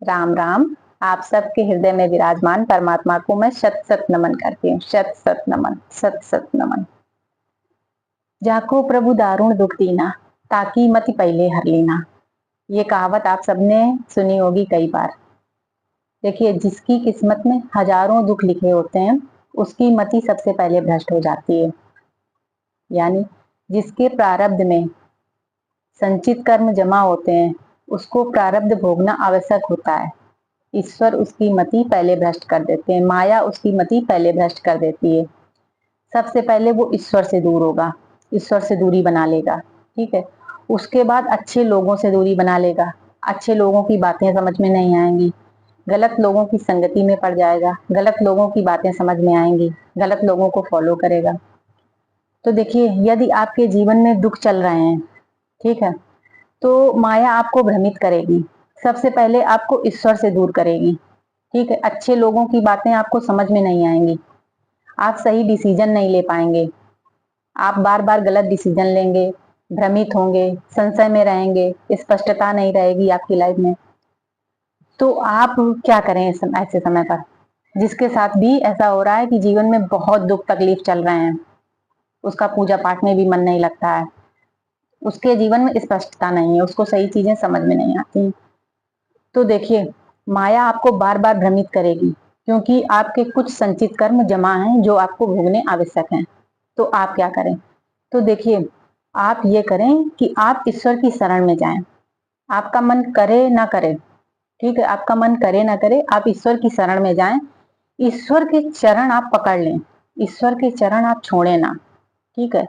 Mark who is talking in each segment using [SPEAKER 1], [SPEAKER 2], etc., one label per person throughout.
[SPEAKER 1] राम राम। आप सबके हृदय में विराजमान परमात्मा को मैं शत शत नमन करती हूँ। शत शत नमन, शत शत नमन। जाको प्रभु दारुण दुख दीना, ताकि मति पहले हर लीना। ये कहावत आप सबने सुनी होगी कई बार। देखिए, जिसकी किस्मत में हजारों दुख लिखे होते हैं उसकी मति सबसे पहले भ्रष्ट हो जाती है। यानी जिसके प्रारब्ध में संचित कर्म जमा होते हैं उसको प्रारब्ध भोगना आवश्यक होता है। ईश्वर उसकी मति पहले भ्रष्ट कर देते हैं, माया उसकी मति पहले भ्रष्ट कर देती है। सबसे पहले वो ईश्वर से दूर होगा, ईश्वर से दूरी बना लेगा। ठीक है, उसके बाद अच्छे लोगों से दूरी बना लेगा। अच्छे लोगों की बातें समझ में नहीं आएंगी, गलत लोगों की संगति में पड़ जाएगा, गलत लोगों की बातें समझ में आएंगी, गलत लोगों को फॉलो करेगा। तो देखिए, यदि आपके जीवन में दुख चल रहे हैं, ठीक है, तो माया आपको भ्रमित करेगी। सबसे पहले आपको ईश्वर से दूर करेगी। ठीक है, अच्छे लोगों की बातें आपको समझ में नहीं आएंगी, आप सही डिसीजन नहीं ले पाएंगे, आप बार बार गलत डिसीजन लेंगे, भ्रमित होंगे, संशय में रहेंगे, स्पष्टता नहीं रहेगी आपकी लाइफ में। तो आप क्या करें ऐसे समय पर? जिसके साथ भी ऐसा हो रहा है कि जीवन में बहुत दुख तकलीफ चल रहे हैं, उसका पूजा पाठ में भी मन नहीं लगता है, उसके जीवन में स्पष्टता नहीं है, उसको सही चीजें समझ में नहीं आती। तो देखिए, माया आपको बार बार भ्रमित करेगी, क्योंकि आपके कुछ संचित कर्म जमा हैं जो आपको भोगने आवश्यक हैं। तो आप क्या करें? तो देखिए, आप ये करें कि आप ईश्वर की शरण में जाएं। आपका मन करे ना करे, ठीक है, आपका मन करे ना करे, आप ईश्वर की शरण में जाएं। ईश्वर के चरण आप पकड़ लें, ईश्वर के चरण आप छोड़े ना। ठीक है,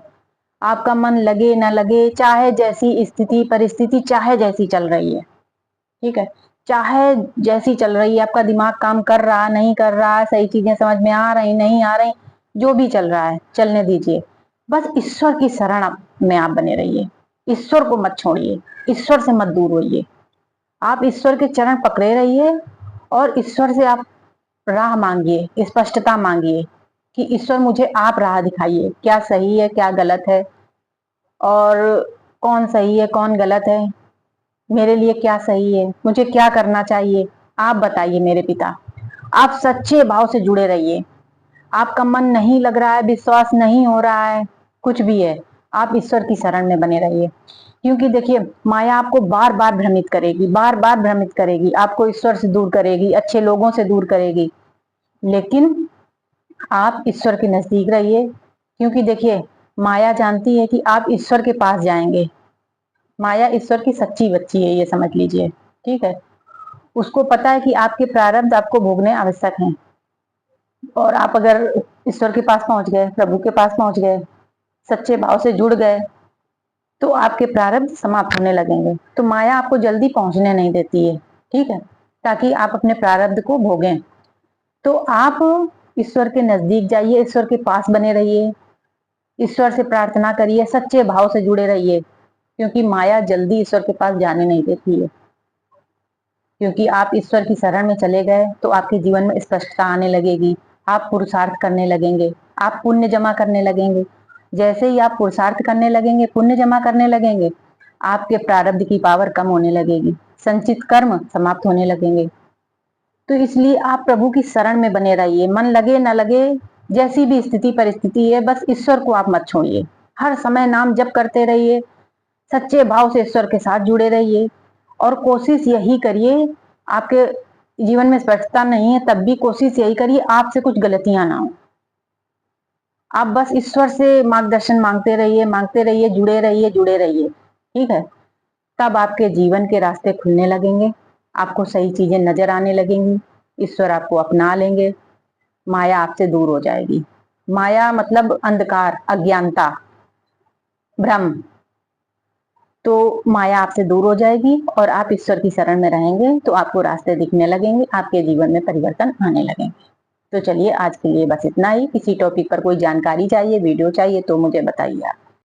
[SPEAKER 1] आपका मन लगे ना लगे, चाहे जैसी स्थिति परिस्थिति चाहे जैसी चल रही है, ठीक है, चाहे जैसी चल रही है, आपका दिमाग काम कर रहा नहीं कर रहा है, सही चीजें समझ में आ रही नहीं आ रही, जो भी चल रहा है चलने दीजिए। बस ईश्वर की शरण में आप बने रहिए, ईश्वर को मत छोड़िए, ईश्वर से मत दूर होइए। आप ईश्वर के चरण पकड़े रहिए और ईश्वर से आप राह मांगिए, स्पष्टता मांगिए कि ईश्वर मुझे आप राह दिखाइए, क्या सही है क्या गलत है, और कौन सही है कौन गलत है, मेरे लिए क्या सही है, मुझे क्या करना चाहिए, आप बताइए मेरे पिता। आप सच्चे भाव से जुड़े रहिए। आपका मन नहीं लग रहा है, विश्वास नहीं हो रहा है, कुछ भी है, आप ईश्वर की शरण में बने रहिए। क्योंकि देखिए, माया आपको बार बार भ्रमित करेगी, बार बार भ्रमित करेगी, आपको ईश्वर से दूर करेगी, अच्छे लोगों से दूर करेगी। लेकिन आप ईश्वर के नजदीक रहिए, क्योंकि देखिए, माया जानती है कि आप ईश्वर के पास जाएंगे। माया ईश्वर की सच्ची बच्ची है, ये समझ लीजिए। ठीक है, उसको पता है कि आपके प्रारब्ध आपको भोगने आवश्यक हैं, और आप अगर ईश्वर के पास पहुंच गए, प्रभु के पास पहुंच गए, सच्चे भाव से जुड़ गए, तो आपके प्रारब्ध समाप्त होने लगेंगे। तो माया आपको जल्दी पहुंचने नहीं देती है, ठीक है, ताकि आप अपने प्रारब्ध को भोगें। तो आप ईश्वर के नजदीक जाइए, ईश्वर के पास बने रहिए, ईश्वर से प्रार्थना करिए, सच्चे भाव से जुड़े रहिए, क्योंकि माया जल्दी ईश्वर के पास जाने नहीं देती है। क्योंकि आप ईश्वर की शरण में चले गए तो आपके जीवन में स्पष्टता आने लगेगी, आप पुरुषार्थ करने लगेंगे, आप पुण्य जमा करने लगेंगे। जैसे ही आप पुरुषार्थ करने लगेंगे, पुण्य जमा करने लगेंगे, आपके प्रारब्ध की पावर कम होने लगेगी, संचित कर्म समाप्त होने लगेंगे। तो इसलिए आप प्रभु की शरण में बने रहिए, मन लगे न लगे, जैसी भी स्थिति परिस्थिति है, बस ईश्वर को आप मत छोड़िए। हर समय नाम जप करते रहिए, सच्चे भाव से ईश्वर के साथ जुड़े रहिए, और कोशिश यही करिए, आपके जीवन में स्पष्टता नहीं है तब भी कोशिश यही करिए आपसे कुछ गलतियां ना हो। आप बस ईश्वर से मार्गदर्शन मांगते रहिए, जुड़े रहिए, जुड़े रहिए। ठीक है, तब आपके जीवन के रास्ते खुलने लगेंगे, आपको सही चीजें नजर आने लगेंगी, ईश्वर आपको अपना लेंगे, माया आपसे दूर हो जाएगी। माया मतलब अंधकार, अज्ञानता, भ्रम। तो माया आपसे दूर हो जाएगी और आप ईश्वर की शरण में रहेंगे, तो आपको रास्ते दिखने लगेंगे, आपके जीवन में परिवर्तन आने लगेंगे। तो चलिए, आज के लिए बस इतना ही। किसी टॉपिक पर कोई जानकारी चाहिए, वीडियो चाहिए, तो मुझे बताइए आप।